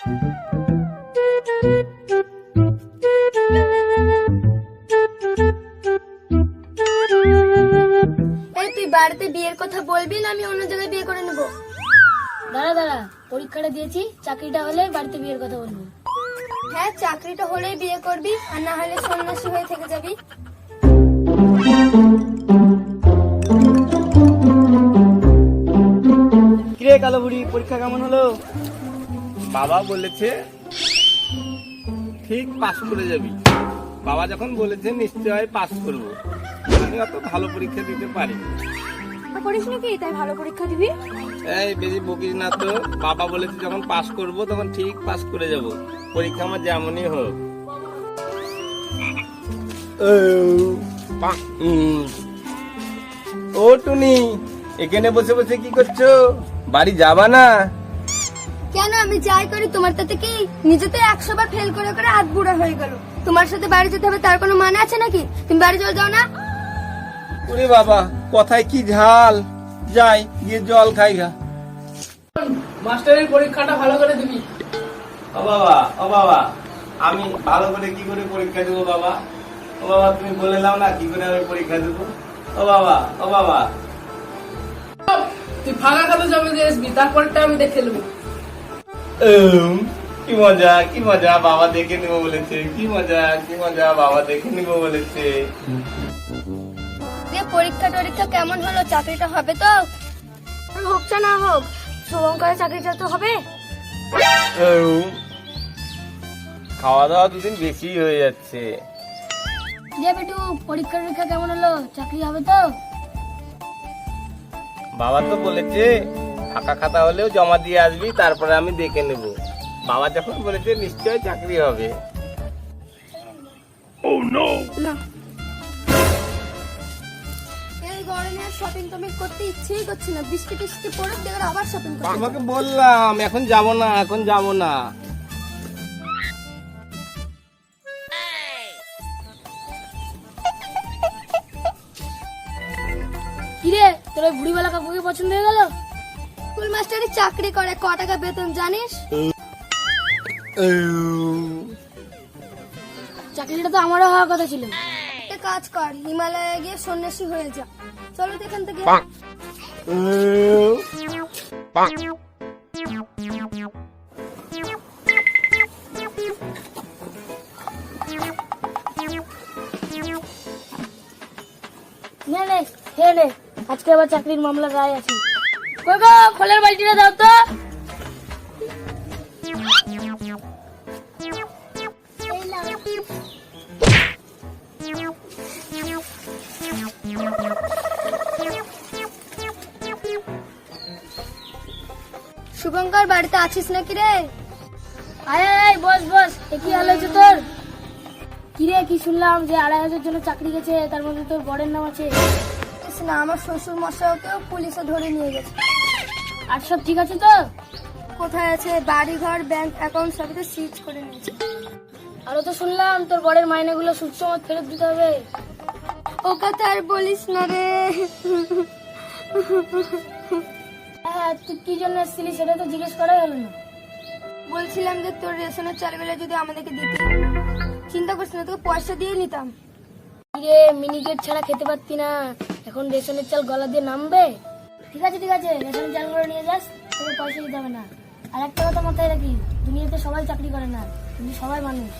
এই তুই বাড়িতে বিয়ের কথা বলবি না আমি অন্য জায়গায় বিয়ে করে নেব? দাঁড়া দাঁড়া, পরীক্ষাটা দিয়েছি, চাকরিটা হলে বাড়িতে বিয়ের কথা বলবো। হ্যাঁ, চাকরিটা হলেই বিয়ে করবি, আর না হলে সন্ন্যাসী হয়ে থেকে যাবি। কিরে কালো বুড়ি, পরীক্ষা কেমন হলো? বাবা বলেছে ঠিক পাস করে যাবি। বাবা যখন বলেছে নিশ্চয় পাস করব। আমি অত ভালো পরীক্ষা দিতে পারি। করিস নাকি তাই ভালো পরীক্ষা দিবি? এই বেশি বকিস না তো। বাবা বলেছে যখন পাস করব তখন ঠিক পাস করে যাব, পরীক্ষা আমার যেমনই হোক। ও টুনি, এখানে বসে বসে কি করছো? বাড়ি যাবা না? কেন, আমি যাই করি তোমার তাতে কি? নিজে তো 100 বার ফেল করে করে হাত বুড়া হয়ে গেল, তোমার সাথে বাড়ি যেতে হবে তার কোনো মানে আছে নাকি? তুমি বাড়ি চলে যাও না? ওরে বাবা, কথায় কি ঝাল। যাই গিয়ে জল খাই গা। মাস্টারের পরীক্ষাটা ভালো করে দিবি। ও বাবা, আমি ভালো করে কি করে পরীক্ষা দেবো বাবা? ও বাবা, তুমি বলে দাও না কি করে আমি পরীক্ষা দেবো। ও বাবা তুই ফাঁকা খাতা জমা দিয়ে আসবি, তারপরটা আমি দেখে নেবো। কি মজা, বাবা দেখে নিবো বলেছে। কি মজা, বাবা দেখে নিবো বলেছে। পরীক্ষা টরীক্ষা কেমন হলো? চাকরিটা হবে তো? হোক না না হোক, শুভঙ্করের চাকরিটা তো হবে। খাওয়া দাওয়া দুদিন বেশি হয়ে যাচ্ছে। বেটু, পরীক্ষা টরীক্ষা কেমন হলো? চাকরি হবে তো? বাবা তো বলেছে ফাঁকা খাতা হলেও জমা দিয়ে আসবি, তারপরে আমি দেখে নেব। বাবা যখন বলেছে নিশ্চয় চাকরি হবে। এই গরমে শপিং টপিং করতে ইচ্ছেই করছে না, বৃষ্টি টিষ্টি পড়ে দেখে আবার শপিং করতে। তোমাকে বললাম এখন যাব না। কিরে, তোর ওই বুড়িওয়ালা কাকুকে পছন্দ হয়ে গেল? স্কুল মাস্টারি চাকরি করে, ক টাকা বেতন জানিস? চাকরিটা তো আমারও হওয়ার কথা ছিল। একটা কাজ কর, হিমালয়ে গিয়ে সন্ন্যাসী হয়ে যা। চলো তো এখান থেকে। নে, আজকে আবার চাকরির মামলার রায় আছে। কই গো, খোলের বালতিটা দাও তো। শুভঙ্কর, বাড়িতে আছিস নাকি রে? আয় বস, কি হাল হয়েছে তোর? কিরে, কি শুনলাম যে 2,500 জন্য চাকরি গেছে, তার মধ্যে তোর বরের নাম আছে? না, আমার শ্বশুর মশাইকেও পুলিশে ধরে নিয়ে গেছে। আর সব ঠিক আছে তো? কোথায় আছে, বাড়ি ঘর ব্যাংক অ্যাকাউন্ট সবই তো সিজ করে নিয়েছে। আরো তো শুনলাম তোর বরের মাইনেগুলো সুদ সমেত ফেরত দিতে হবে। ও কথা আর বলিস না রে। হ্যাঁ, তুই কি জন্য এসেছিলি সেটা তো জিজ্ঞেস করাই হলো না। বলছিলাম যে তোর রেশনের চালগুলো যদি আমাদেরকে দিতি, চিন্তা করছিস না, তোকে পয়সা দিয়ে নিতাম। কিরে, মিনিকেট ছাড়া খেতে পারতি না, এখন রেশনের চাল গলা দিয়ে নামবে? ঠিক আছে, রেশনের চালগুলো নিয়ে যাস, তোকে পয়সা দিতে হবে না। আর একটা কথা মাথায় রাখিস, দুনিয়াতে সবাই চাকরি করে না, কিন্তু সবাই মানুষ।